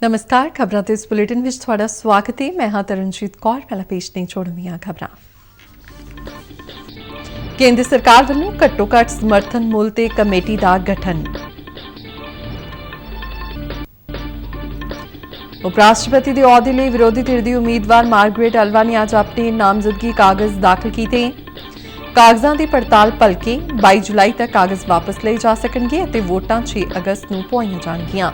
नमस्कार खबरां ते इस बुलेटिन विच तुहाडा स्वागत है। मैं हां तरनजीत कौर। पहला पेश ने जोड़नियां खबरां। केंद्र सरकार ਵੱਲੋਂ ਘੱਟੋ ਘੱਟ ਸਮਰਥਨ ਮੁੱਲ ਤੇ ਕਮੇਟੀ ਦਾ ਗਠਨ। उपराष्ट्रपति के अहुदे लिए विरोधी धिर की उम्मीदवार मार्गरेट अलवा ने अज अपने नामजदगी कागज दाखिल किए। कागजां की पड़ताल भलके 22 जुलाई तक कागज वापस लिए जा सकणगे ते वोटां 6 अगस्त नूं पुआईआं जाणगीआं।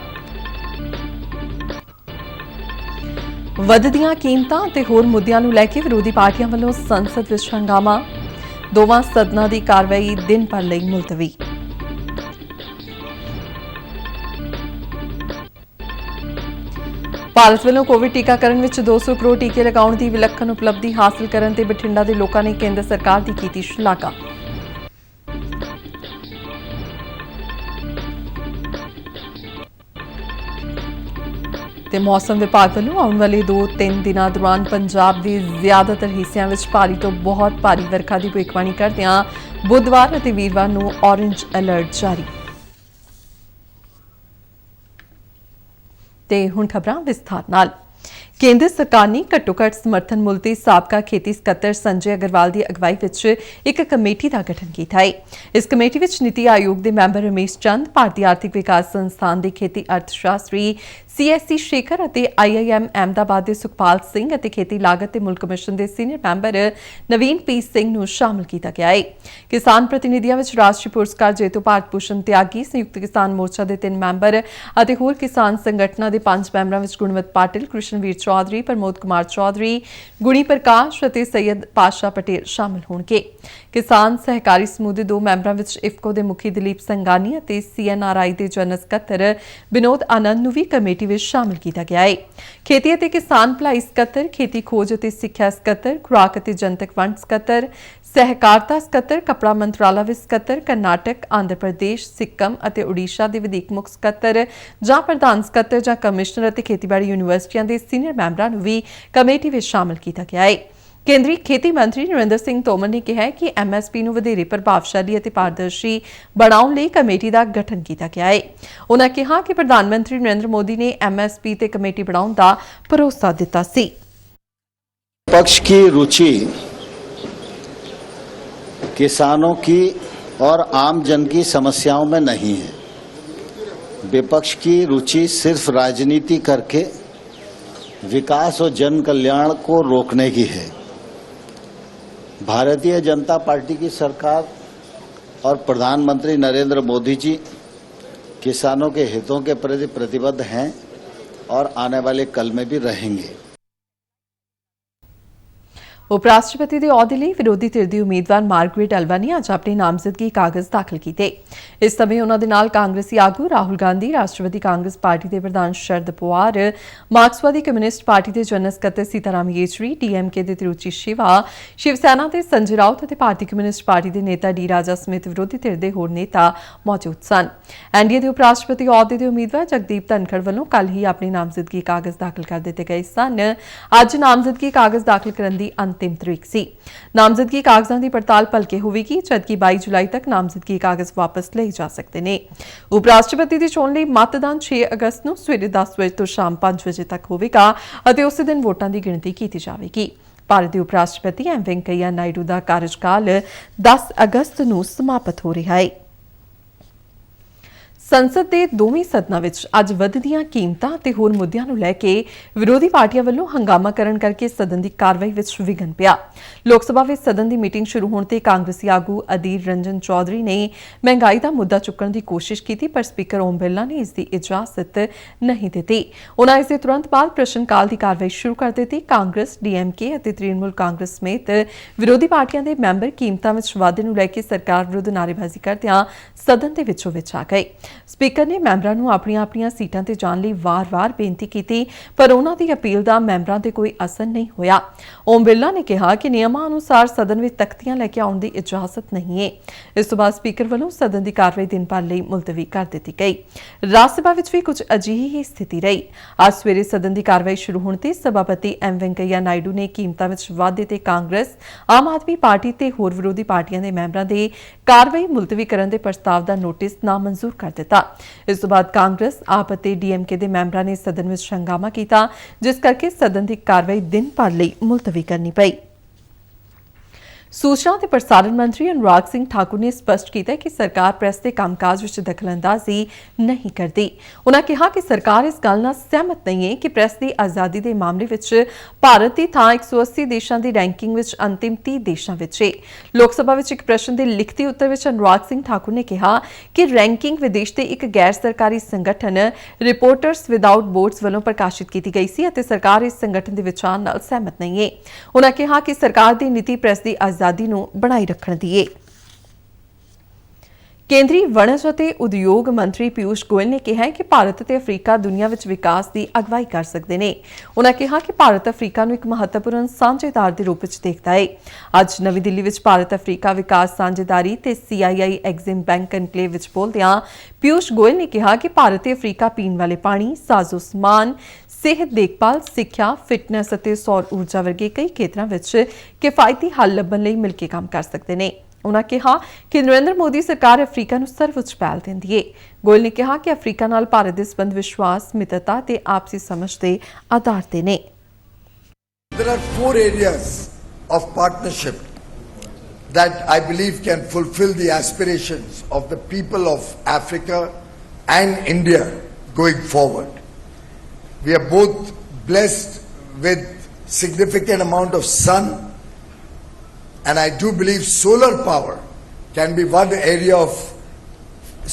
वधदियां कीमतां ते होर मुद्दिआं नूं लैके विरोधी पार्टियां वल्लों संसद विच हंगामा। दोवां सदनां दी कार्रवाई दिन भर लई मुलतवी। भारत ਵੱਲੋਂ कोविड टीकाकरण ਵਿੱਚ 200 ਕਰੋੜ ਟੀਕੇ ਲਗਾਉਣ ਦੀ ਵਿਲੱਖਣ ਉਪਲਬਧੀ ਹਾਸਲ ਕਰਨ ਤੇ ਬਠਿੰਡਾ ਦੇ ਲੋਕਾਂ ਨੇ ਕੇਂਦਰ ਸਰਕਾਰ ਦੀ ਕੀਤੀ ਸ਼ਲਾਘਾ। ਤੇ ਮੌਸਮ ਵਿਭਾਗ ਵੱਲੋਂ ਆਉਣ ਵਾਲੇ 2-3 ਦਿਨਾਂ ਦੌਰਾਨ ਪੰਜਾਬ ਦੇ ਜ਼ਿਆਦਾਤਰ ਹਿੱਸਿਆਂ ਵਿੱਚ ਭਾਰੀ ਤੋਂ ਬਹੁਤ ਭਾਰੀ ਵਰਖਾ ਦੀ ਭਵਿੱਖਬਾਣੀ ਕਰਦਿਆਂ ਬੁੱਧਵਾਰ ਅਤੇ ਵੀਰਵਾਰ ਨੂੰ ਔਰੇਂਜ ਅਲਰਟ ਜਾਰੀ। ਤੇ ਹੁਣ ਖਬਰਾਂ ਵਿਸਥਾਰ ਨਾਲ। केंद्र सरकार ने घट्टो घट समर्थन मुल ते साबका खेती सकत्तर संजय अग्रवाल की अगवाई विच एक कमेटी का गठन किया है। इस कमेटी विच नीति आयोग के मैंबर रमेश चंद, भारतीय आर्थिक विकास संस्थान के खेती अर्थशास्त्री CSC शेखर और IIM अहमदाबाद के सुखपाल सिंह और खेती लागत ते मुल्क कमिशन के सीनियर मैंबर नवीन P सिंह नूं शामिल किया गया है। किसान प्रतिनिधियों विच राष्ट्रीय पुरस्कार जेतू भारत भूषण त्यागी, संयुक्त किसान मोर्चा के 3 मैंबर और होर किसान संगठनों के 5 मैंबरों में गुणवंत पाटिल, कृष्णवीर चौधरी, प्रमोद कुमार चौधरी, गुणी प्रकाश और सैयद पाशा पटेल शामिल होंगे। किसान सहकारी समूह के 2 मैंबरों में इफको के मुखी दिलीप संगानी और CNRI के जनरल सकत्तर विनोद आनंद नूं भी कमेटी में शामिल किया गया है। खेती और किसान भलाई सकत्तर, खेती खोज और सिक्ख्या सकत्तर, खुराक और जनतक वंड सकत्तर, सहकारिता सकत्तर, कपड़ा मंत्रालय विच सकत्तर, कर्नाटक, आंध्र प्रदेश, सिक्किम और उड़ीसा के विधिक मुख सकत्तर जां प्रधान सकत्तर जां कमिश्नर और खेतीबाड़ी यूनीवर्सिटियां के सीनियर मैंबरों को भी कमेटी में शामिल किया गया है। केंद्रीय खेती मंत्री नरेंद्र सिंह तोमर ने कहा है कि MSP ਨੂੰ ਵਧੇਰੇ ਪ੍ਰਭਾਵਸ਼ਾਲੀ ਅਤੇ ਪਾਰਦਰਸ਼ੀ ਬਣਾਉਣ ਲਈ ਕਮੇਟੀ ਦਾ ਗਠਨ ਕੀਤਾ ਗਿਆ ਹੈ। ਉਨ੍ਹਾਂ ਕਿਹਾ ਕਿ ਪ੍ਰਧਾਨ ਮੰਤਰੀ ਨਰਿੰਦਰ ਮੋਦੀ ਨੇ MSP ਤੇ ਕਮੇਟੀ ਬਣਾਉਣ ਦਾ ਭਰੋਸਾ ਦਿੱਤਾ ਸੀ। पक्ष की रुचि किसानों की और आम जन की समस्याओं में नहीं है। विपक्ष की रुचि सिर्फ राजनीति करके विकास और जन कल्याण को रोकने की है। भारतीय जनता पार्टी की सरकार और प्रधानमंत्री नरेंद्र मोदी जी किसानों के हितों के प्रति प्रतिबद्ध हैं और आने वाले कल में भी रहेंगे। उपराष्ट्रपति के अहुदे लिए विरोधी धिर की उम्मीदवार मार्गरेट अलवा ने अज अपने नामजदगी कागज दाखिल किए। इस समय उन्होंने नाल कांग्रेसी आगू राहुल गांधी, राष्ट्रवादी कांग्रेस पार्टी के प्रधान शरद पवार, मार्क्सवादी कम्यूनिस्ट पार्टी के जनरल सकत्तर सीताराम येचुरी, DMK के तिरुचि शिवा, शिवसेना के संजय राउत और भारतीय कम्यूनिस्ट पार्टी के नेता डी राजा समेत विरोधी धिर के होर नेता मौजूद सन। NDA के उपराष्ट्रपति अहुदे के उम्मीदवार जगदीप धनखड़ वालों कल ही अपने नामजदगी कागज दाखिल कर दिए गए सन। अज नामजदगी कागज दाखिल करने की अंतिम तरीक सी। नामजदगी कागजां की पड़ताल भलके होगी, जबकि 22 जुलाई तक नामजदगी कागज वापस लिए जा सकते हैं। उपराष्ट्रपति की चोण लई मतदान 6 अगस्त को सवेरे 10 बजे तो शाम 5 बजे तक होगा और उस दिन वोटां की गिणती की जाएगी। भारत के उपराष्ट्रपति एम वेंकैया नायडू का कार्यकाल 10 अगस्त को समाप्त हो रहा है। संसद के दोवें सदनां विच अज वधदियां कीमतां ते होर मुद्दिआं नूं लैके विरोधी पार्टियां वल्लों हंगामा करन करके सदन की कार्रवाई विच विघन पिया। लोक सभा विच सदन की मीटिंग शुरू होने ते कांग्रेसी आगू अधीर रंजन चौधरी ने महंगाई का मुद्दा चुकण की कोशिश की, पर स्पीकर ओम बिरला ने इसकी इजाजत नहीं दी। उन्होंने इसके तुरंत बाद प्रश्नकाल की कार्रवाई शुरू कर दी। कांग्रेस, DMK और तृणमूल कांग्रेस समेत विरोधी पार्टियां के मैंबर कीमतां विच वाधे नूं लैके सरकार विरुद्ध नारेबाजी करदिआं सदन दे विचों विच आ गए। स्पीकर ने मैंबरां नूं अपणीआं अपणीआं सीटां ते जाण लई वार-वार बेनती की, पर उन्हां दी अपील दा मैंबरां ते कोई असर नहीं होया। ओम बिरला ने कहा कि नियमां अनुसार सदन विच तख्तियां लैके आउण दी इजाजत नहीं है। इस तों बाद स्पीकर वल्लों सदन की कार्रवाई दिन भर लई मुलतवी कर दी गई। राज सभा विच भी कुछ अजिही ही स्थिति रही। अज सवेरे सदन की कार्रवाई शुरू होने ते सभापति एम वेंकैया नायडू ने कीमतां विच वाधे ते कांग्रेस, आम आदमी पार्टी ते होर विरोधी पार्टियां दे मैंबरां दे कार्रवाई मुलतवी करन दे प्रस्ताव दा नोटिस नामंजूर कर दिता। ਦਿੱਤਾ। ਇਸ ਤੋਂ ਬਾਅਦ ਕਾਂਗਰਸ, ਆਪ ਅਤੇ ਡੀਐਮਕੇ ਦੇ ਮੈਂਬਰਾਂ ਨੇ ਸਦਨ ਵਿੱਚ ਹੰਗਾਮਾ ਕੀਤਾ, ਜਿਸ ਕਰਕੇ ਸਦਨ ਦੀ ਕਾਰਵਾਈ ਦਿਨ ਭਰ ਲਈ ਮੁਲਤਵੀ ਕਰਨੀ ਪਈ। सूचना ते प्रसारण मंत्री अनुराग सिंह ठाकुर ने स्पष्ट किया कि सरकार प्रेस के कामकाज में दखलअंदाजी नहीं करती। उन्होंने कहा कि सरकार इस गल नाल सहमत नहीं है कि प्रेस की आज़ादी के मामले में भारत की थां 180 देशों की रैंकिंग में अंतिम 30 देशों में है। लोक सभा में एक प्रश्न के लिखती उत्तर में अनुराग सिंह ठाकुर ने कहा कि रैंकिंग विदेश के एक गैर सरकारी संगठन रिपोर्टर्स विदाउट बोर्ड्स वालों प्रकाशित की गई सी अते सरकार इस संगठन के विचार नाल सहमत नहीं है। उन्होंने कहा कि सरकार की नीति प्रेस की आजादी ਨੂੰ ਬਣਾਈ ਰੱਖਣ ਦੀ ਏ। ਕੇਂਦਰੀ ਵਣਜ ਅਤੇ ਉਦਯੋਗ ਮੰਤਰੀ ਪਿਊਸ਼ ਗੋਇਲ ਨੇ ਕਿਹਾ ਹੈ ਕਿ ਭਾਰਤ ਅਤੇ ਅਫਰੀਕਾ ਦੁਨੀਆ ਵਿੱਚ ਵਿਕਾਸ ਦੀ ਅਗਵਾਈ ਕਰ ਸਕਦੇ ਨੇ। ਉਨ੍ਹਾਂ ਕਿਹਾ ਕਿ ਭਾਰਤ ਅਫਰੀਕਾ ਨੂੰ ਇੱਕ ਮਹੱਤਵਪੂਰਨ ਸਾਂਝੇਦਾਰ ਦੇ ਰੂਪ ਵਿੱਚ ਦੇਖਦਾ ਹੈ। ਅੱਜ ਨਵੀਂ ਦਿੱਲੀ ਵਿੱਚ ਭਾਰਤ ਅਫਰੀਕਾ ਵਿਕਾਸ ਸਾਂਝੇਦਾਰੀ ਤੇ CII ਐਗਜ਼ਿਮ ਬੈਂਕ ਕਨਕਲੇਵ ਵਿੱਚ ਬੋਲਦਿਆਂ ਪਿਊਸ਼ ਗੋਇਲ ਨੇ ਕਿਹਾ ਕਿ ਭਾਰਤ ਤੇ ਅਫਰੀਕਾ ਪੀਣ ਵਾਲੇ ਪਾਣੀ, ਸਾਜ਼ੋ ਸਮਾਨ, ਸਿਹਤ ਦੇਖਭਾਲ, ਸਿੱਖਿਆ, ਫਿਟਨੈਸ ਅਤੇ ਸੌਰ ਊਰਜਾ ਵਰਗੇ ਕਈ ਖੇਤਰਾਂ ਵਿੱਚ ਕਿਫਾਇਤੀ ਹੱਲ ਲੱਭਣ ਲਈ ਮਿਲ ਕੇ ਕੰਮ ਕਰ ਸਕਦੇ ਨੇ। उन्होंने कहा कि नरेंद्र मोदी सरकार अफ्रीका ਨੂੰ सर्वोच्च पहल ਦਿੰਦੀ ਹੈ। ਗੋਇਲ ਨੇ ਕਿਹਾ ਕਿ ਅਫਰੀਕਾ ਨਾਲ ਭਾਰਤ ਦੇ ਸੰਬੰਧ ਵਿਸ਼ਵਾਸ, ਮਿੱਤਰਤਾ ਤੇ ਆਪਸੀ ਸਮਝ ਦੇ ਆਧਾਰ ਤੇ ਨੇ। There are 4 areas of partnership that I believe can fulfill the aspirations of the people of Africa and India going forward. We are both blessed with significant amount of sun, and I do believe solar power can be one area of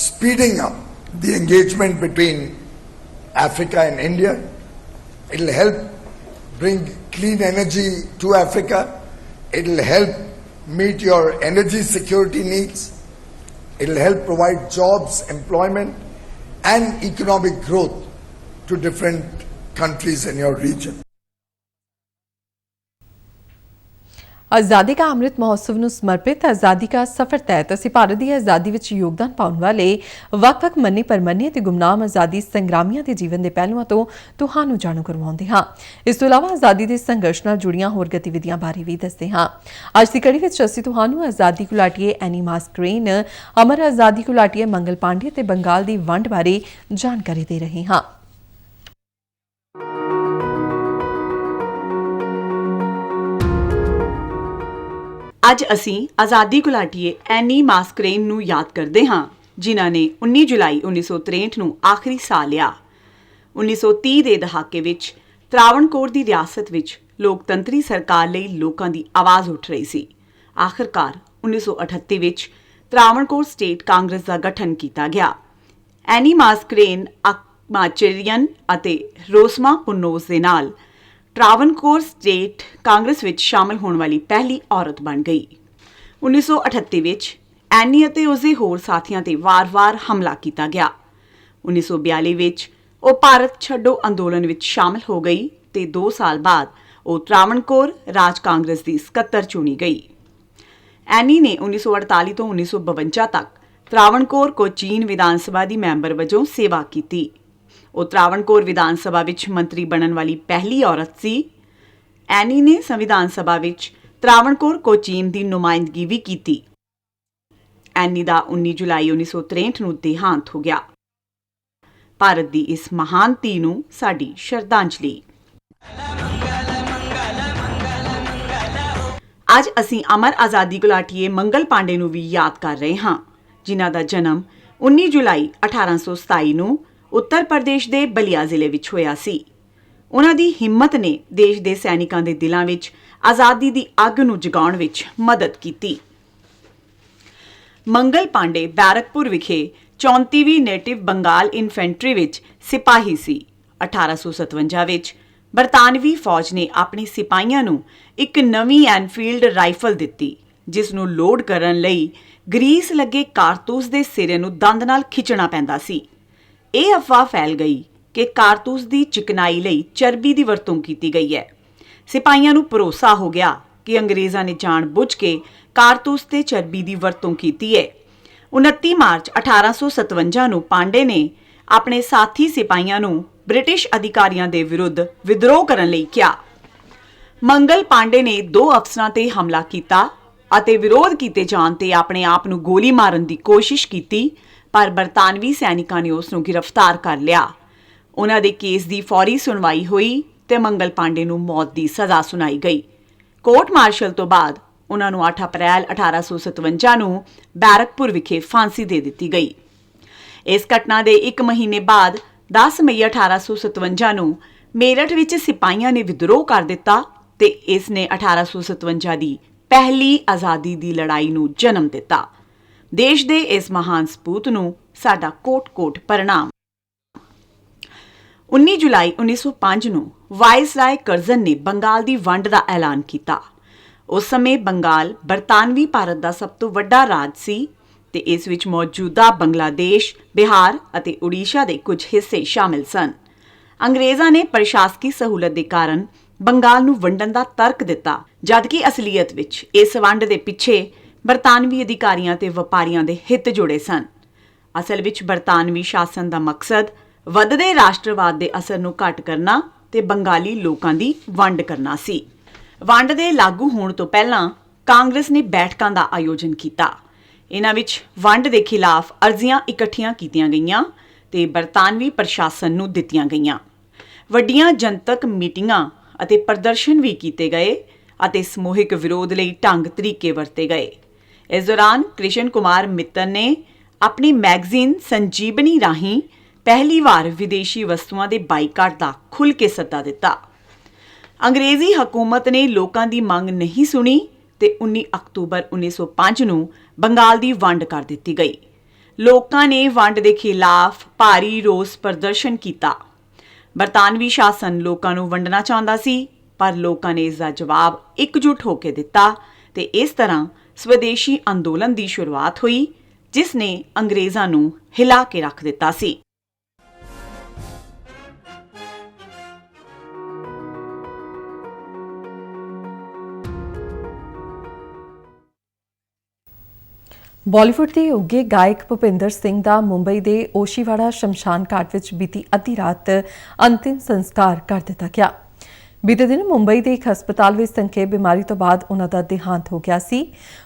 speeding up the engagement between Africa and India. It will help bring clean energy to Africa. It will help meet your energy security needs. It will help provide jobs, employment and economic growth to different countries in your region. आज़ादी का अमृत महोत्सव ਨੂੰ ਸਮਰਪਿਤ आज़ादी का सफर तहत ਅਸੀਂ ਭਾਰਤ ਦੀ ਆਜ਼ਾਦੀ ਵਿੱਚ ਯੋਗਦਾਨ ਪਾਉਣ ਵਾਲੇ ਵੱਖ-ਵੱਖ ਮੰਨੇ ਪਰਮੰਨੇ ਅਤੇ ਗੁਮਨਾਮ ਆਜ਼ਾਦੀ ਸੰਗਰਾਮੀਆਂ ਦੇ ਜੀਵਨ ਦੇ ਪਹਿਲੂਆਂ ਤੋਂ ਤੁਹਾਨੂੰ ਜਾਣੂ ਕਰਵਾਉਂਦੇ ਹਾਂ। ਇਸ ਤੋਂ ਇਲਾਵਾ ਆਜ਼ਾਦੀ ਦੇ ਸੰਘਰਸ਼ ਨਾਲ ਜੁੜੀਆਂ ਹੋਰ ਗਤੀਵਿਧੀਆਂ ਬਾਰੇ ਵੀ ਦੱਸਦੇ ਹਾਂ। ਅੱਜ ਦੀ ਕੜੀ ਵਿੱਚ ਅਸੀਂ ਤੁਹਾਨੂੰ ਆਜ਼ਾਦੀ ਘੁਲਾਟੀਏ ਐਨੀ ਮਾਸਕਰੇਨ, ਅਮਰ ਆਜ਼ਾਦੀ ਘੁਲਾਟੀਏ ਮੰਗਲ ਪਾਂਡੇ ਤੇ ਬੰਗਾਲ ਦੀ ਵੰਡ ਬਾਰੇ ਜਾਣਕਾਰੀ ਦੇ ਰਹੇ ਹਾਂ। ਅੱਜ ਅਸੀਂ ਆਜ਼ਾਦੀ ਘੁਲਾਟੀਏ ਐਨੀ ਮਾਸਕਰੇਨ ਨੂੰ ਯਾਦ ਕਰਦੇ ਹਾਂ, ਜਿਨ੍ਹਾਂ ਨੇ 19 ਜੁਲਾਈ 1963 ਨੂੰ ਆਖਰੀ ਸਾਹ ਲਿਆ। 1930 ਦੇ ਦਹਾਕੇ ਵਿੱਚ ਤਰਾਵਣਕੋਰ ਦੀ ਰਿਆਸਤ ਵਿੱਚ ਲੋਕਤੰਤਰੀ ਸਰਕਾਰ ਲਈ ਲੋਕਾਂ ਦੀ ਆਵਾਜ਼ ਉੱਠ ਰਹੀ ਸੀ। ਆਖਰਕਾਰ 1938 ਵਿੱਚ ਤਰਾਵਣਕੋਰ ਸਟੇਟ ਕਾਂਗਰਸ ਦਾ ਗਠਨ ਕੀਤਾ ਗਿਆ। ਐਨੀ ਮਾਸਕਰੇਨ ਅਕਮਾਚੇਰੀਅਨ ਅਤੇ ਰੋਸਮਾ ਪੁੰਨੋਸ ਦੇ ਨਾਲ ਤਰਾਵਣਕੋਰ ਸਟੇਟ ਕਾਂਗਰਸ ਵਿੱਚ ਸ਼ਾਮਲ ਹੋਣ ਵਾਲੀ ਪਹਿਲੀ ਔਰਤ ਬਣ ਗਈ। 1938 ਵਿੱਚ ਐਨੀ ਅਤੇ ਉਸਦੇ ਹੋਰ ਸਾਥੀਆਂ ਤੇ ਵਾਰ-ਵਾਰ ਹਮਲਾ ਕੀਤਾ ਗਿਆ। 1942 ਵਿੱਚ ਉਹ ਭਾਰਤ ਛੱਡੋ ਅੰਦੋਲਨ ਵਿੱਚ ਸ਼ਾਮਲ ਹੋ ਗਈ ਤੇ 2 ਸਾਲ ਬਾਅਦ ਉਹ ਤਰਾਵਣਕੋਰ ਰਾਜ ਕਾਂਗਰਸ ਦੀ ਸਕੱਤਰ ਚੁਣੀ ਗਈ। ਐਨੀ ਨੇ 1948 ਤੋਂ 1952 ਤੱਕ ਤਰਾਵਣਕੋਰ ਕੋਚੀਨ ਵਿਧਾਨ ਸਭਾ ਦੀ ਮੈਂਬਰ ਵਜੋਂ ਸੇਵਾ ਕੀਤੀ। ਉਹ ਤਰਾਵਣਕੋਰ ਵਿਧਾਨ ਸਭਾ ਵਿੱਚ ਮੰਤਰੀ ਬਣਨ ਵਾਲੀ ਪਹਿਲੀ ਔਰਤ ਸੀ। ਐਨੀ ਨੇ ਸੰਵਿਧਾਨ ਸਭਾ ਵਿੱਚ ਤਰਾਵਣਕੋਰ ਕੋਚੀਨ ਦੀ ਨੁਮਾਇੰਦਗੀ ਵੀ ਕੀਤੀ। ਐਨੀ ਦਾ 19 ਜੁਲਾਈ 1963 ਨੂੰ ਦੇਹਾਂਤ ਹੋ ਗਿਆ। ਭਾਰਤ ਦੀ ਇਸ ਮਹਾਨ ਧੀ ਨੂੰ ਸਾਡੀ ਸ਼ਰਧਾਂਜਲੀ। ਅੱਜ ਅਸੀਂ ਅਮਰ ਆਜ਼ਾਦੀ ਘੁਲਾਟੀਏ ਮੰਗਲ ਪਾਂਡੇ ਨੂੰ ਵੀ ਯਾਦ ਕਰ ਰਹੇ ਹਾਂ, ਜਿਨ੍ਹਾਂ ਦਾ ਜਨਮ 19 ਜੁਲਾਈ 1827 ਨੂੰ ਉੱਤਰ ਪ੍ਰਦੇਸ਼ ਦੇ ਬਲੀਆ ਜ਼ਿਲ੍ਹੇ ਵਿੱਚ ਹੋਇਆ ਸੀ। ਉਹਨਾਂ ਦੀ ਹਿੰਮਤ ਨੇ ਦੇਸ਼ ਦੇ ਸੈਨਿਕਾਂ ਦੇ ਦਿਲਾਂ ਵਿੱਚ ਆਜ਼ਾਦੀ ਦੀ ਅੱਗ ਨੂੰ ਜਗਾਉਣ ਵਿੱਚ ਮਦਦ ਕੀਤੀ। ਮੰਗਲ ਪਾਂਡੇ ਬੈਰਕਪੁਰ ਵਿਖੇ 34ਵੀਂ ਨੇਟਿਵ ਬੰਗਾਲ ਇਨਫੈਂਟਰੀ ਵਿੱਚ ਸਿਪਾਹੀ ਸੀ। 1857 ਵਿੱਚ ਬਰਤਾਨਵੀ ਫੌਜ ਨੇ ਆਪਣੇ ਸਿਪਾਹੀਆਂ ਨੂੰ ਇੱਕ ਨਵੀਂ ਐਨਫੀਲਡ ਰਾਈਫਲ ਦਿੱਤੀ, ਜਿਸ ਨੂੰ ਲੋਡ ਕਰਨ ਲਈ ਗਰੀਸ ਲੱਗੇ ਕਾਰਤੂਸ ਦੇ ਸਿਰੇ ਨੂੰ ਦੰਦ ਨਾਲ ਖਿੱਚਣਾ ਪੈਂਦਾ ਸੀ। ਇਹ ਅਫਵਾਹ ਫੈਲ ਗਈ ਕਿ ਕਾਰਤੂਸ ਦੀ ਚਿਕਨਾਈ ਲਈ ਚਰਬੀ ਦੀ ਵਰਤੋਂ ਕੀਤੀ ਗਈ ਹੈ। ਸਿਪਾਹੀਆਂ ਨੂੰ ਭਰੋਸਾ ਹੋ ਗਿਆ ਕਿ ਅੰਗਰੇਜ਼ਾਂ ਨੇ ਜਾਣ-ਬੁੱਝ ਕੇ ਕਾਰਤੂਸ ਤੇ ਚਰਬੀ ਦੀ ਵਰਤੋਂ ਕੀਤੀ ਹੈ। 29 ਮਾਰਚ 1857 ਨੂੰ ਪਾਂਡੇ ਨੇ ਆਪਣੇ ਸਾਥੀ ਸਿਪਾਹੀਆਂ ਨੂੰ ਬ੍ਰਿਟਿਸ਼ ਅਧਿਕਾਰੀਆਂ ਦੇ ਵਿਰੁੱਧ ਵਿਦਰੋਹ ਕਰਨ ਲਈ ਕਿਹਾ। ਮੰਗਲ ਪਾਂਡੇ ਨੇ 2 ਅਫਸਰਾਂ ਤੇ ਹਮਲਾ ਕੀਤਾ ਅਤੇ ਵਿਰੋਧ ਕੀਤੇ ਜਾਣ ਤੇ ਆਪਣੇ ਆਪ ਨੂੰ ਗੋਲੀ ਮਾਰਨ ਦੀ ਕੋਸ਼ਿਸ਼ ਕੀਤੀ, ਪਰ ਬਰਤਾਨਵੀ ਸੈਨਿਕਾਂ ਨੇ ਉਸ ਨੂੰ ਗ੍ਰਿਫਤਾਰ ਕਰ ਲਿਆ। ਉਹਨਾਂ ਦੇ ਕੇਸ ਦੀ ਫੌਰੀ ਸੁਣਵਾਈ ਹੋਈ ਤੇ ਮੰਗਲ ਪਾਂਡੇ ਨੂੰ ਮੌਤ ਦੀ ਸਜ਼ਾ ਸੁਣਾਈ ਗਈ। ਕੋਰਟ ਮਾਰਸ਼ਲ ਤੋਂ ਬਾਅਦ ਉਹਨਾਂ ਨੂੰ 8 ਅਪ੍ਰੈਲ 1857 ਨੂੰ ਬੈਰਕਪੁਰ ਵਿਖੇ ਫਾਂਸੀ ਦੇ ਦਿੱਤੀ ਗਈ। ਇਸ ਘਟਨਾ ਦੇ 1 ਮਹੀਨੇ ਬਾਅਦ 10 ਮਈ 1857 ਨੂੰ ਮੇਰਠ ਵਿੱਚ ਸਿਪਾਹੀਆਂ ਨੇ ਵਿਦਰੋਹ ਕਰ ਦਿੱਤਾ ਤੇ ਇਸ ਨੇ 1857 ਦੀ ਪਹਿਲੀ ਆਜ਼ਾਦੀ ਦੀ ਲੜਾਈ ਨੂੰ ਜਨਮ ਦਿੱਤਾ। ਦੇਸ਼ ਦੇ ਇਸ ਮਹਾਨ ਸਪੂਤ ਨੂੰ ਸਾਡਾ ਕੋਟ-ਕੋਟ ਪ੍ਰਣਾਮ। 19 ਜੁਲਾਈ 1905 ਨੂੰ ਵਾਇਸਰਾਏ ਕਰਜ਼ਨ ਨੇ ਬੰਗਾਲ ਦੀ ਵੰਡ ਦਾ ਐਲਾਨ ਕੀਤਾ। ਉਸ ਸਮੇਂ ਬੰਗਾਲ ਬਰਤਾਨਵੀ ਭਾਰਤ ਦਾ ਸਭ ਤੋਂ ਵੱਡਾ ਰਾਜ ਸੀ ਤੇ ਇਸ ਵਿੱਚ ਮੌਜੂਦਾ ਬੰਗਲਾਦੇਸ਼, ਬਿਹਾਰ ਅਤੇ ਉੜੀਸਾ ਦੇ ਕੁਝ ਹਿੱਸੇ ਸ਼ਾਮਿਲ ਸਨ। ਅੰਗਰੇਜ਼ਾਂ ਨੇ ਪ੍ਰਸ਼ਾਸਕੀ ਸਹੂਲਤ ਦੇ ਕਾਰਨ ਬੰਗਾਲ ਨੂੰ ਵੰਡਣ ਦਾ ਤਰਕ ਦਿੱਤਾ, ਜਦਕਿ ਅਸਲੀਅਤ ਵਿੱਚ ਇਸ ਵੰਡ ਦੇ ਪਿੱਛੇ ਬਰਤਾਨਵੀ ਅਧਿਕਾਰੀਆਂ ਤੇ ਵਪਾਰੀਆਂ ਦੇ ਹਿੱਤ ਜੁੜੇ ਸਨ। ਅਸਲ ਵਿੱਚ ਬਰਤਾਨਵੀ ਸ਼ਾਸਨ ਦਾ ਮਕਸਦ ਵੱਧਦੇ ਰਾਸ਼ਟਰਵਾਦ ਦੇ ਅਸਰ ਨੂੰ ਘੱਟ ਕਰਨਾ ਤੇ ਬੰਗਾਲੀ ਲੋਕਾਂ ਦੀ ਵੰਡ ਕਰਨਾ ਸੀ। ਵੰਡ ਦੇ ਲਾਗੂ ਹੋਣ ਤੋਂ ਪਹਿਲਾਂ ਕਾਂਗਰਸ ਨੇ ਬੈਠਕਾਂ ਦਾ ਆਯੋਜਨ ਕੀਤਾ। ਇਹਨਾਂ ਵਿੱਚ ਵੰਡ ਦੇ ਖਿਲਾਫ ਅਰਜ਼ੀਆਂ ਇਕੱਠੀਆਂ ਕੀਤੀਆਂ ਗਈਆਂ ਤੇ ਬਰਤਾਨਵੀ ਪ੍ਰਸ਼ਾਸਨ ਨੂੰ ਦਿੱਤੀਆਂ ਗਈਆਂ। ਵੱਡੀਆਂ ਜਨਤਕ ਮੀਟਿੰਗਾਂ ਅਤੇ ਪ੍ਰਦਰਸ਼ਨ ਵੀ ਕੀਤੇ ਗਏ ਅਤੇ ਸਮੂਹਿਕ ਵਿਰੋਧ ਲਈ ਢੰਗ ਤਰੀਕੇ ਵਰਤੇ ਗਏ। ਇਸ ਦੌਰਾਨ ਕ੍ਰਿਸ਼ਨ ਕੁਮਾਰ ਮਿੱਤਲ ਨੇ ਆਪਣੀ ਮੈਗਜ਼ੀਨ ਸੰਜੀਵਨੀ ਰਾਹੀਂ ਪਹਿਲੀ ਵਾਰ ਵਿਦੇਸ਼ੀ ਵਸਤੂਆਂ ਦੇ ਬਾਈਕਾਟ ਦਾ ਖੁੱਲ੍ਹ ਕੇ ਸੱਦਾ ਦਿੱਤਾ। ਅੰਗਰੇਜ਼ੀ ਹਕੂਮਤ ਨੇ ਲੋਕਾਂ ਦੀ ਮੰਗ ਨਹੀਂ ਸੁਣੀ ਤੇ 19 ਅਕਤੂਬਰ 1905 ਨੂੰ ਬੰਗਾਲ ਦੀ ਵੰਡ ਕਰ ਦਿੱਤੀ ਗਈ। ਲੋਕਾਂ ਨੇ ਵੰਡ ਦੇ ਖਿਲਾਫ ਭਾਰੀ ਰੋਸ ਪ੍ਰਦਰਸ਼ਨ ਕੀਤਾ। ਬਰਤਾਨਵੀ ਸ਼ਾਸਨ ਲੋਕਾਂ ਨੂੰ ਵੰਡਣਾ ਚਾਹੁੰਦਾ ਸੀ, ਪਰ ਲੋਕਾਂ ਨੇ ਇਸ ਦਾ ਜਵਾਬ ਇਕਜੁੱਟ ਹੋ ਕੇ ਦਿੱਤਾ ਤੇ ਇਸ ਤਰ੍ਹਾਂ ਸਵਦੇਸ਼ੀ ਅੰਦੋਲਨ ਦੀ ਸ਼ੁਰੂਆਤ ਹੋਈ, ਜਿਸ ਨੇ ਅੰਗਰੇਜ਼ਾਂ ਨੂੰ ਹਿਲਾ ਕੇ ਰੱਖ ਦਿੱਤਾ ਸੀ। ਬਾਲੀਵੁੱਡ ਦੇ ਉੱਘੇ ਗਾਇਕ ਭੁਪਿੰਦਰ ਸਿੰਘ ਦਾ ਮੁੰਬਈ ਦੇ ਓਸ਼ੀਵਾੜਾ ਸ਼ਮਸ਼ਾਨ ਘਾਟ ਵਿੱਚ ਬੀਤੀ ਅੱਧੀ ਰਾਤ ਅੰਤਿਮ ਸੰਸਕਾਰ ਕਰ ਦਿੱਤਾ ਗਿਆ। ਬੀਤੇ ਦਿਨ ਮੁੰਬਈ ਦੇ ਇੱਕ ਹਸਪਤਾਲ ਵਿੱਚ ਸੰਖੇਪ ਬਿਮਾਰੀ ਤੋਂ ਬਾਅਦ ਉਹਨਾਂ ਦਾ ਦੇਹਾਂਤ ਹੋ ਗਿਆ ਸੀ।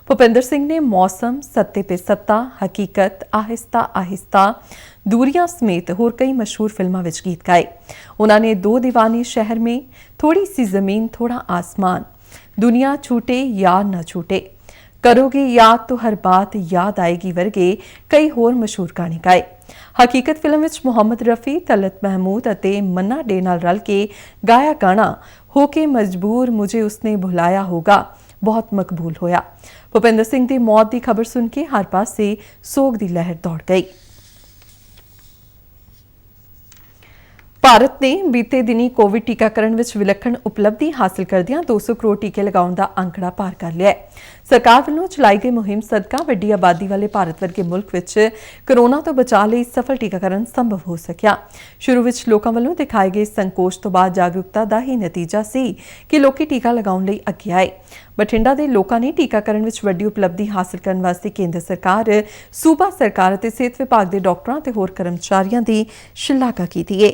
ਭੁਪਿੰਦਰ ਸਿੰਘ ਨੇ ਮੌਸਮ, ਸੱਤੇ ਪੇ ਸੱਤਾ, ਹਕੀਕਤ, ਆਹਿਸਤਾ ਆਹਿਸਤਾ, ਦੂਰੀਆਂ ਸਮੇਤ ਹੋਰ ਕਈ ਮਸ਼ਹੂਰ ਫਿਲਮਾਂ ਵਿੱਚ ਗੀਤ ਗਾਏ। ਉਹਨਾਂ ਨੇ ਦੋ ਦੀਵਾਨੀ ਸ਼ਹਿਰ ਮੇਂ, ਥੋੜੀ ਸੀ ਜ਼ਮੀਨ ਥੋੜਾ ਆਸਮਾਨ, ਦੁਨੀਆ ਛੂਟੇ ਯਾਰ ਨਾ ਛੂਟੇ, ਕਰੋਗੇ ਯਾਦ तो हर बात याद आएगी ਵਰਗੇ ਕਈ ਹੋਰ ਮਸ਼ਹੂਰ ਗਾਣੇ ਗਾਏ। ਹਕੀਕਤ ਫਿਲਮ ਵਿੱਚ ਮੁਹੰਮਦ ਰਫੀ, ਤਲਤ ਮਹਿਮੂਦ ਅਤੇ ਮੰਨਾ ਡੇ ਨਾਲ ਰਲ ਕੇ ਗਾਇਆ ਗਾਣਾ ਹੋ ਕੇ ਮਜਬੂਰ ਮੁਝੇ ਉਸਨੇ ਭੁਲਾਇਆ ਹੋਗਾ ਬਹੁਤ ਮਕਬੂਲ ਹੋਇਆ। ਭੁਪਿੰਦਰ ਸਿੰਘ ਦੀ ਮੌਤ ਦੀ ਖਬਰ ਸੁਣ ਕੇ ਹਰ ਪਾਸੇ ਸੋਗ ਦੀ ਲਹਿਰ ਦੌੜ ਗਈ। ਭਾਰਤ ਨੇ ਬੀਤੇ ਦਿਨੀ ਕੋਵਿਡ ਟੀਕਾਕਰਨ ਵਿੱਚ ਵਿਲੱਖਣ ਉਪਲਬਧੀ ਹਾਸਲ ਕਰਦਿਆਂ 200 ਕਰੋੜ ਟੀਕੇ ਲਗਾਉਣ ਦਾ ਅੰਕੜਾ ਪਾਰ ਕਰ ਲਿਆ ਹੈ। ਸਰਕਾਰ ਵੱਲੋਂ ਚਲਾਈ ਗਈ ਮੁਹਿੰਮ ਸਦਕਾ ਵੱਡੀ ਆਬਾਦੀ ਵਾਲੇ ਭਾਰਤ ਵਰਗੇ ਮੁਲਕ ਵਿੱਚ ਕੋਰੋਨਾ ਤੋਂ ਬਚਾਅ ਲਈ ਸਫਲ ਟੀਕਾਕਰਨ ਸੰਭਵ ਹੋ ਸਕਿਆ। ਸ਼ੁਰੂ ਵਿੱਚ ਲੋਕਾਂ ਵੱਲੋਂ ਦਿਖਾਏ ਗਏ ਸੰਕੋਚ ਤੋਂ ਬਾਅਦ ਜਾਗਰੂਕਤਾ ਦਾ ਹੀ ਨਤੀਜਾ ਸੀ ਕਿ ਲੋਕੀ ਟੀਕਾ ਲਗਾਉਣ ਲਈ ਅੱਗੇ ਆਏ। ਬਠਿੰਡਾ ਦੇ ਲੋਕਾਂ ਨੇ ਟੀਕਾਕਰਨ ਵਿੱਚ ਵੱਡੀ ਉਪਲਬਧੀ ਹਾਸਲ ਕਰਨ ਵਾਸਤੇ ਕੇਂਦਰ ਸਰਕਾਰ, ਸੂਬਾ ਸਰਕਾਰ ਅਤੇ ਸਿਹਤ ਵਿਭਾਗ ਦੇ ਡਾਕਟਰਾਂ ਤੇ ਹੋਰ ਕਰਮਚਾਰੀਆਂ ਦੀ ਸ਼ਲਾਘਾ ਕੀਤੀ ਹੈ।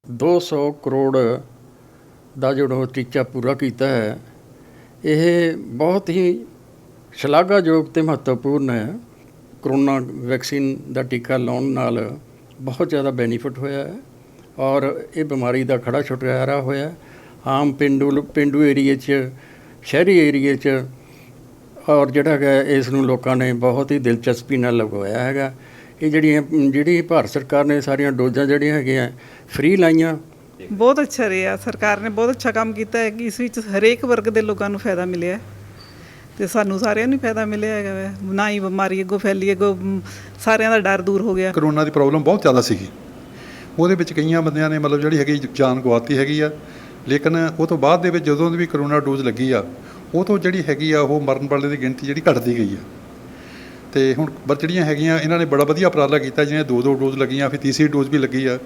200 ਕਰੋੜ ਦਾ ਜਿਹੜਾ ਟੀਚਾ ਪੂਰਾ ਕੀਤਾ ਹੈ, ਇਹ ਬਹੁਤ ਹੀ ਸ਼ਲਾਘਾਯੋਗ ਤੇ ਮਹੱਤਵਪੂਰਨ ਹੈ। ਕਰੋਨਾ ਵੈਕਸੀਨ ਦਾ ਟੀਕਾ ਲਾਉਣ ਨਾਲ ਬਹੁਤ ਜ਼ਿਆਦਾ ਬੈਨੀਫਿਟ ਹੋਇਆ ਹੈ ਔਰ ਇਹ ਬਿਮਾਰੀ ਦਾ ਖੜਾ ਛੁਟਕਾਰਾ ਹੋਇਆ। ਆਮ ਪੇਂਡੂ ਏਰੀਏ 'ਚ, ਸ਼ਹਿਰੀ ਏਰੀਏ 'ਚ ਔਰ ਜਿਹੜਾ ਹੈਗਾ ਇਸ ਨੂੰ ਲੋਕਾਂ ਨੇ ਬਹੁਤ ਹੀ ਦਿਲਚਸਪੀ ਨਾਲ ਲਗਵਾਇਆ ਹੈਗਾ। ਇਹ ਜਿਹੜੀ ਭਾਰਤ ਸਰਕਾਰ ਨੇ ਸਾਰੀਆਂ ਡੋਜ਼ਾਂ ਜਿਹੜੀਆਂ ਹੈਗੀਆਂ ਫ੍ਰੀ ਲਾਈਆਂ। ਬਹੁਤ ਅੱਛਾ ਰਿਹਾ, ਸਰਕਾਰ ਨੇ ਬਹੁਤ ਅੱਛਾ ਕੰਮ ਕੀਤਾ ਹੈ ਕਿ ਇਸ ਵਿੱਚ ਹਰੇਕ ਵਰਗ ਦੇ ਲੋਕਾਂ ਨੂੰ ਫਾਇਦਾ ਮਿਲਿਆ ਤੇ ਸਾਨੂੰ ਸਾਰਿਆਂ ਨੂੰ ਫਾਇਦਾ ਮਿਲਿਆ ਹੈਗਾ ਵੈ। ਨਾ ਹੀ ਬਿਮਾਰੀ ਅੱਗੋਂ ਫੈਲੀ, ਅੱਗੋਂ ਸਾਰਿਆਂ ਦਾ ਡਰ ਦੂਰ ਹੋ ਗਿਆ। ਕਰੋਨਾ ਦੀ ਪ੍ਰੋਬਲਮ ਬਹੁਤ ਜ਼ਿਆਦਾ ਸੀਗੀ, ਉਹਦੇ ਵਿੱਚ ਕਈਆਂ ਬੰਦਿਆਂ ਨੇ ਮਤਲਬ ਜਿਹੜੀ ਹੈਗੀ ਜਾਨ ਗਵਾਤੀ ਹੈਗੀ ਆ। ਲੇਕਿਨ ਉਹ ਤੋਂ ਬਾਅਦ ਦੇ ਵਿੱਚ ਜਦੋਂ ਦੀ ਵੀ ਕਰੋਨਾ ਡੋਜ਼ ਲੱਗੀ ਆ, ਉਹ ਤੋਂ ਜਿਹੜੀ ਹੈਗੀ ਆ ਉਹ ਮਰਨ ਵਾਲੇ ਦੀ ਗਿਣਤੀ ਜਿਹੜੀ ਘਟਦੀ ਗਈ ਆ। ਤੇ ਹੁਣ ਜਿਹੜੀਆਂ ਹੈਗੀਆਂ ਇਹਨਾਂ ਨੇ ਬੜਾ ਵਧੀਆ ਉਪਰਾਲਾ ਕੀਤਾ, ਜਿਹਨੇ 2 ਡੋਜ਼ ਲੱਗੀਆਂ, ਫਿਰ ਤੀਸਰੀ ਡੋਜ਼ ਵੀ ਲੱਗੀ ਆ।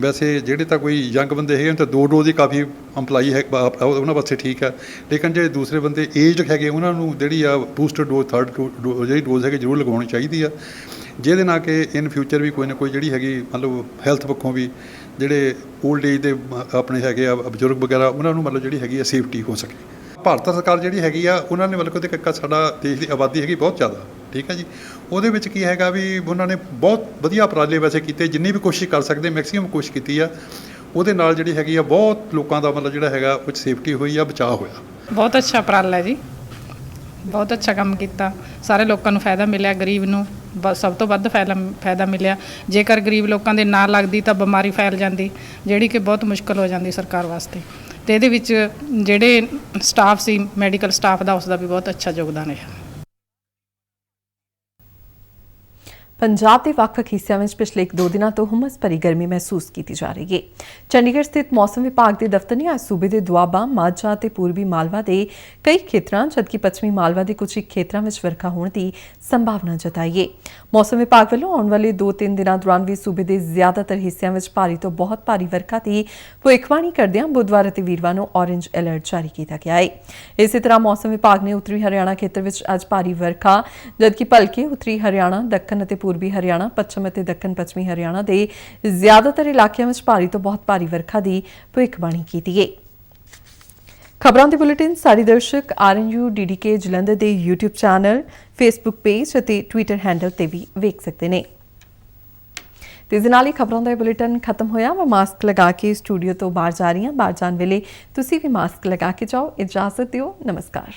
ਵੈਸੇ ਜਿਹੜੇ ਤਾਂ ਕੋਈ ਯੰਗ ਬੰਦੇ ਹੈਗੇ ਤਾਂ 2 ਡੋਜ਼ ਹੀ ਕਾਫੀ ਇੰਪਲਾਈ ਹੈ, ਉਹਨਾਂ ਵਾਸਤੇ ਠੀਕ ਆ। ਲੇਕਿਨ ਜਿਹੜੇ ਦੂਸਰੇ ਬੰਦੇ ਏਜਡ ਹੈਗੇ ਉਹਨਾਂ ਨੂੰ ਜਿਹੜੀ ਆ ਬੂਸਟਰ ਡੋਜ਼, ਥਰਡ ਜਿਹੜੀ ਡੋਜ਼ ਹੈਗੀ ਜ਼ਰੂਰ ਲਗਾਉਣੀ ਚਾਹੀਦੀ ਆ, ਜਿਹਦੇ ਨਾਲ ਕਿ ਇਨ ਫਿਊਚਰ ਵੀ ਕੋਈ ਨਾ ਕੋਈ ਜਿਹੜੀ ਹੈਗੀ ਮਤਲਬ ਹੈਲਥ ਪੱਖੋਂ ਵੀ ਜਿਹੜੇ ਓਲਡ ਏਜ ਦੇ ਆਪਣੇ ਹੈਗੇ ਆ ਬਜ਼ੁਰਗ ਵਗੈਰਾ, ਉਹਨਾਂ ਨੂੰ ਮਤਲਬ ਜਿਹੜੀ ਹੈਗੀ ਆ ਸੇਫਟੀ ਹੋ ਸਕੇ। ਭਾਰਤ ਸਰਕਾਰ ਜਿਹੜੀ ਹੈਗੀ ਆ ਉਹਨਾਂ ਨੇ ਮਤਲਬ ਕਿ ਸਾਡਾ ਦੇਸ਼ ਦੀ ਆਬਾਦੀ ਹੈਗੀ ਬਹੁਤ ਜ਼ਿਆਦਾ, ਠੀਕ ਹੈ ਜੀ। ਉਹਦੇ ਵਿੱਚ ਕੀ ਹੈਗਾ ਵੀ ਉਹਨਾਂ ਨੇ ਬਹੁਤ ਵਧੀਆ ਉਪਰਾਲੇ ਵੈਸੇ ਕੀਤੇ, ਜਿੰਨੀ ਵੀ ਕੋਸ਼ਿਸ਼ ਕਰ ਸਕਦੇ ਮੈਕਸੀਮਮ ਕੋਸ਼ਿਸ਼ ਕੀਤੀ ਆ। ਉਹਦੇ ਨਾਲ ਜਿਹੜੀ ਹੈਗੀ ਆ ਬਹੁਤ ਲੋਕਾਂ ਦਾ ਮਤਲਬ ਜਿਹੜਾ ਹੈਗਾ ਕੁਝ ਸੇਫਟੀ ਹੋਈ ਆ, ਬਚਾਅ ਹੋਇਆ। ਬਹੁਤ ਅੱਛਾ ਉਪਰਾਲਾ ਹੈ ਜੀ, ਬਹੁਤ ਅੱਛਾ ਕੰਮ ਕੀਤਾ। ਸਾਰੇ ਲੋਕਾਂ ਨੂੰ ਫਾਇਦਾ ਮਿਲਿਆ, ਗਰੀਬ ਨੂੰ ਸਭ ਤੋਂ ਵੱਧ ਫਾਇਦਾ ਮਿਲਿਆ। ਜੇਕਰ ਗਰੀਬ ਲੋਕਾਂ ਦੇ ਨਾ ਲੱਗਦੀ ਤਾਂ ਬਿਮਾਰੀ ਫੈਲ ਜਾਂਦੀ, ਜਿਹੜੀ ਕਿ ਬਹੁਤ ਮੁਸ਼ਕਲ ਹੋ ਜਾਂਦੀ ਸਰਕਾਰ ਵਾਸਤੇ। ਤੇ ਇਹਦੇ ਵਿੱਚ ਜਿਹੜੇ ਸਟਾਫ ਸੀ, ਮੈਡੀਕਲ ਸਟਾਫ ਦਾ, ਉਸ ਦਾ ਵੀ ਬਹੁਤ ਅੱਛਾ ਯੋਗਦਾਨ ਹੈ। ਪੰਜਾਬ ਦੇ ਵੱਖ-ਵੱਖ ਹਿੱਸਿਆਂ ਵਿੱਚ ਪਿਛਲੇ 1-2 ਦਿਨਾਂ ਤੋਂ ਹੁਮਸ ਭਰੀ ਗਰਮੀ ਮਹਿਸੂਸ ਕੀਤੀ ਜਾ ਰਹੀ ਹੈ। ਚੰਡੀਗੜ੍ਹ ਸਥਿਤ ਮੌਸਮ ਵਿਭਾਗ ਦੇ ਦਫ਼ਤਰ ਨੇ ਅੱਜ ਸੂਬੇ ਦੇ ਦੁਆਬਾ, ਮਾਝਾ ਅਤੇ ਪੂਰਬੀ ਮਾਲਵਾ ਦੇ ਕਈ ਖੇਤਰਾਂ ਜਦਕਿ ਪੱਛਮੀ ਮਾਲਵਾ ਦੇ ਕੁਝ ਖੇਤਰਾਂ ਵਿੱਚ ਵਰਖਾ ਹੋਣ ਦੀ ਸੰਭਾਵਨਾ ਜਤਾਈ ਹੈ। ਮੌਸਮ ਵਿਭਾਗ ਵੱਲੋਂ ਆਉਣ ਵਾਲੇ 2-3 ਦਿਨਾਂ ਦੌਰਾਨ ਵੀ ਸੂਬੇ ਦੇ ਜ਼ਿਆਦਾਤਰ ਹਿੱਸਿਆਂ ਵਿੱਚ ਭਾਰੀ ਤੋਂ ਬਹੁਤ ਭਾਰੀ ਵਰਖਾ ਦੀ ਭਵਿੱਖਬਾਣੀ ਕਰਦਿਆਂ ਬੁੱਧਵਾਰ ਅਤੇ ਵੀਰਵਾਰ ਨੂੰ ਔਰੇਂਜ ਅਲਰਟ ਜਾਰੀ ਕੀਤਾ ਗਿਆ ਹੈ। ਇਸੇ ਤਰ੍ਹਾਂ ਮੌਸਮ ਵਿਭਾਗ ਨੇ ਉੱਤਰੀ ਹਰਿਆਣਾ ਖੇਤਰ ਵਿੱਚ ਅੱਜ ਭਾਰੀ ਵਰਖਾ ਜਦਕਿ ਭਲਕੇ ਉੱਤਰੀ ਹਰਿਆਣਾ, ਦੱਖਣ ਅਤੇ ਪੂਰਬੀ ਹਰਿਆਣਾ, ਪੱਛਮ ਅਤੇ ਦੱਖਣ ਪੱਛਮੀ ਹਰਿਆਣਾ ਦੇ ਜ਼ਿਆਦਾਤਰ ਇਲਾਕਿਆਂ ਵਿੱਚ ਭਾਰੀ ਤੋਂ ਬਹੁਤ ਭਾਰੀ ਵਰਖਾ ਦੀ ਭਵਿੱਖਬਾਣੀ ਕੀਤੀ ਹੈ। ਖਬਰਾਂ ਦੇ ਬੁਲੇਟਿਨ ਸਾਰੇ ਦਰਸ਼ਕ RNU DDK ਜਲੰਧਰ ਦੇ YouTube ਚੈਨਲ, Facebook ਪੇਜ ਅਤੇ Twitter ਹੈਂਡਲ ਤੇ ਵੀ ਵੇਖ ਸਕਦੇ ਨੇ। ਤੇ ਇਸ ਨਾਲ ਹੀ ਖਬਰਾਂ ਦਾ ਬੁਲੇਟਿਨ ਖਤਮ ਹੋਇਆ। ਮੈਂ ਮਾਸਕ ਲਗਾ ਕੇ ਸਟੂਡੀਓ ਤੋਂ ਬਾਹਰ ਜਾ ਰਹੀ ਹਾਂ। ਬਾਹਰ ਜਾਣ ਵੇਲੇ ਤੁਸੀਂ ਵੀ ਮਾਸਕ ਲਗਾ ਕੇ ਜਾਓ। ਇਜਾਜ਼ਤ ਦਿਓ। ਨਮਸਕਾਰ।